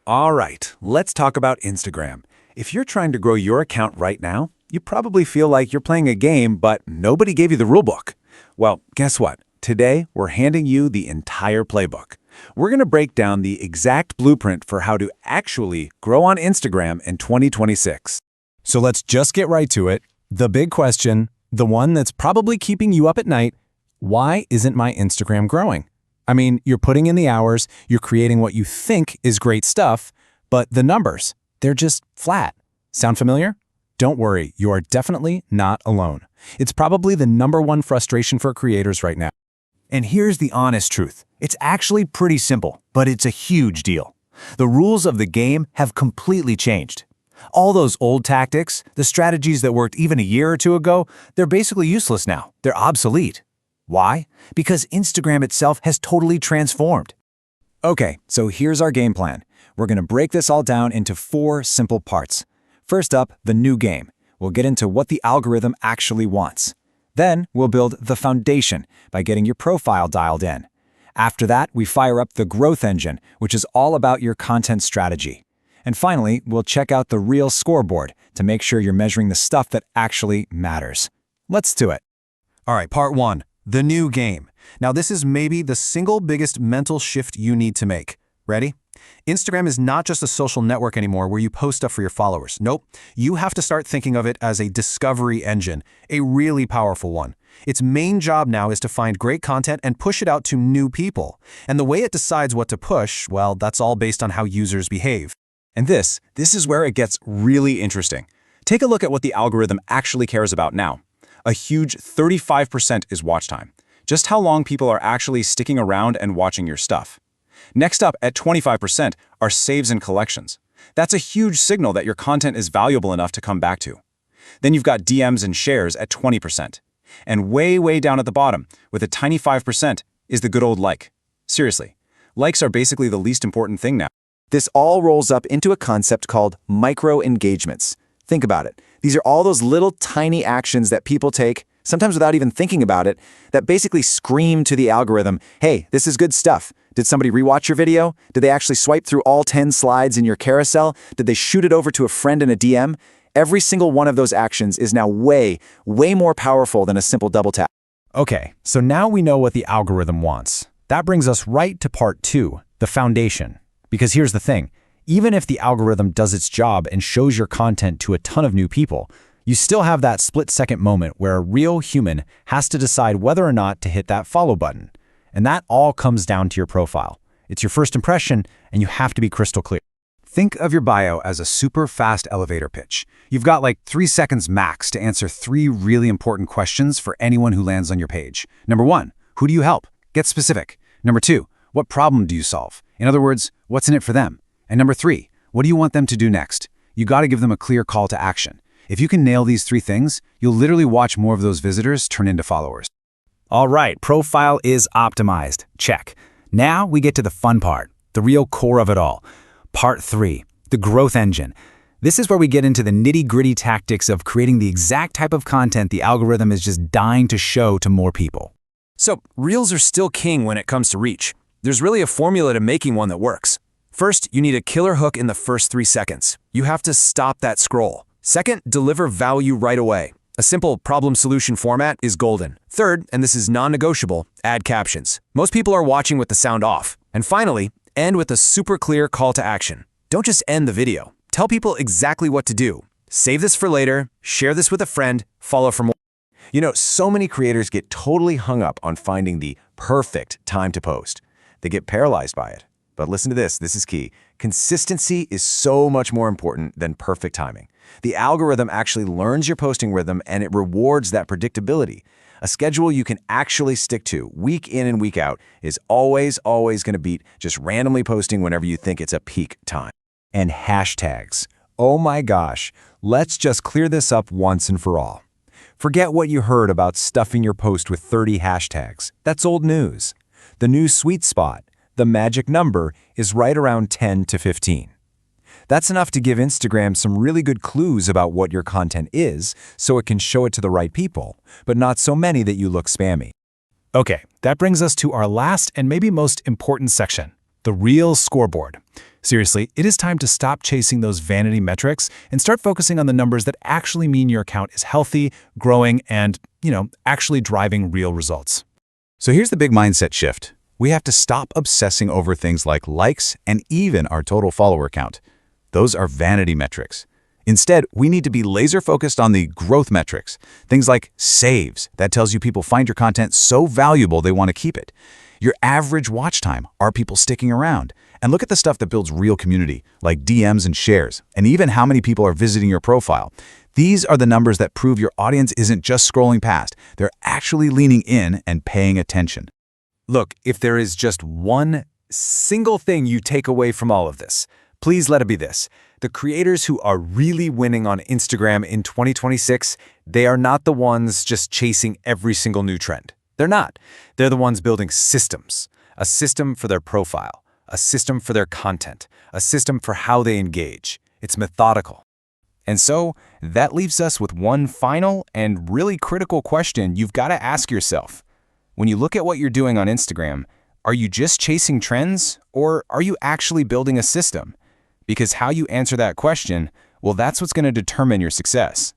All right, let's talk about Instagram. If you're trying to grow your account right now, you probably feel like you're playing a game, but nobody gave you the rulebook. Well, guess what? Today, we're handing you the entire playbook. We're going to break down the exact blueprint for how to actually grow on Instagram in 2026. So let's just get right to it. The big question, the one that's probably keeping you up at night, why isn't my Instagram growing? I mean, you're putting in the hours, you're creating what you think is great stuff, but the numbers, they're just flat. Sound familiar? Don't worry, you are definitely not alone. It's probably the #1 frustration for creators right now. And here's the honest truth. It's actually pretty simple, but it's a huge deal. The rules of the game have completely changed. All those old tactics, the strategies that worked even a year or two ago, they're basically useless now. They're obsolete. Why? Because Instagram itself has totally transformed. Okay, so here's our game plan. We're going to break this all down into 4 simple parts. First up, the new game. We'll get into what the algorithm actually wants. Then, we'll build the foundation by getting your profile dialed in. After that, we fire up the growth engine, which is all about your content strategy. And finally, we'll check out the real scoreboard to make sure you're measuring the stuff that actually matters. Let's do it. All right, part 1, the new game. Now this is maybe the single biggest mental shift you need to make. Ready? Instagram is not just a social network anymore where you post stuff for your followers. Nope, you have to start thinking of it as a discovery engine, a really powerful one. Its main job now is to find great content and push it out to new people. And the way it decides what to push, well, that's all based on how users behave. And this is where it gets really interesting. Take a look at what the algorithm actually cares about now. A huge 35% is watch time. Just how long people are actually sticking around and watching your stuff. Next up, at 25%, are saves and collections. That's a huge signal that your content is valuable enough to come back to. Then you've got DMs and shares at 20%. And way down at the bottom, with a tiny 5%, is the good old like. Seriously, likes are basically the least important thing now. This all rolls up into a concept called micro-engagements. Think about it. These are all those little tiny actions that people take, sometimes without even thinking about it, that basically scream to the algorithm, hey, this is good stuff. Did somebody rewatch your video? Did they actually swipe through all 10 slides in your carousel? Did they shoot it over to a friend in a DM? Every single one of those actions is now way more powerful than a simple double tap. Okay, so now we know what the algorithm wants. That brings us right to part 2, the foundation. Because here's the thing, even if the algorithm does its job and shows your content to a ton of new people, you still have that split-second moment where a real human has to decide whether or not to hit that follow button. And that all comes down to your profile. It's your first impression, and you have to be crystal clear. Think of your bio as a super fast elevator pitch. You've got like 3 seconds max to answer 3 really important questions for anyone who lands on your page. Number 1, who do you help? Get specific. Number 2, what problem do you solve? In other words, what's in it for them? And number 3, what do you want them to do next? You got to give them a clear call to action. If you can nail these 3 things, you'll literally watch more of those visitors turn into followers. All right, profile is optimized. Check. Now we get to the fun part, the real core of it all. Part 3, the growth engine. This is where we get into the nitty-gritty tactics of creating the exact type of content the algorithm is just dying to show to more people. So, Reels are still king when it comes to reach. There's really a formula to making one that works. First, you need a killer hook in the first 3 seconds. You have to stop that scroll. Second, deliver value right away. A simple problem-solution format is golden. Third, and this is non-negotiable, add captions. Most people are watching with the sound off. And finally, end with a super clear call to action. Don't just end the video. Tell people exactly what to do. Save this for later, share this with a friend, follow for more. You know, so many creators get totally hung up on finding the perfect time to post. They get paralyzed by it. But listen to this is key. Consistency is so much more important than perfect timing. The algorithm actually learns your posting rhythm and it rewards that predictability. A schedule you can actually stick to week in and week out is always going to beat just randomly posting whenever you think it's a peak time. And hashtags. Oh my gosh, let's just clear this up once and for all. Forget what you heard about stuffing your post with 30 hashtags. That's old news. The new sweet spot, the magic number, is right around 10 to 15. That's enough to give Instagram some really good clues about what your content is, so it can show it to the right people, but not so many that you look spammy. Okay, that brings us to our last and maybe most important section, the real scoreboard. Seriously, it is time to stop chasing those vanity metrics and start focusing on the numbers that actually mean your account is healthy, growing, and, actually driving real results. So here's the big mindset shift. We have to stop obsessing over things like likes and even our total follower count. Those are vanity metrics. Instead, we need to be laser-focused on the growth metrics. Things like saves, that tells you people find your content so valuable they want to keep it. Your average watch time, are people sticking around? And look at the stuff that builds real community, like DMs and shares, and even how many people are visiting your profile. These are the numbers that prove your audience isn't just scrolling past, they're actually leaning in and paying attention. Look, if there is just one single thing you take away from all of this, please let it be this. The creators who are really winning on Instagram in 2026, they are not the ones just chasing every single new trend. They're not. They're the ones building systems. A system for their profile, a system for their content, a system for how they engage. It's methodical. And so, that leaves us with one final and really critical question you've got to ask yourself. When you look at what you're doing on Instagram, are you just chasing trends, or are you actually building a system? Because how you answer that question, well, that's what's going to determine your success.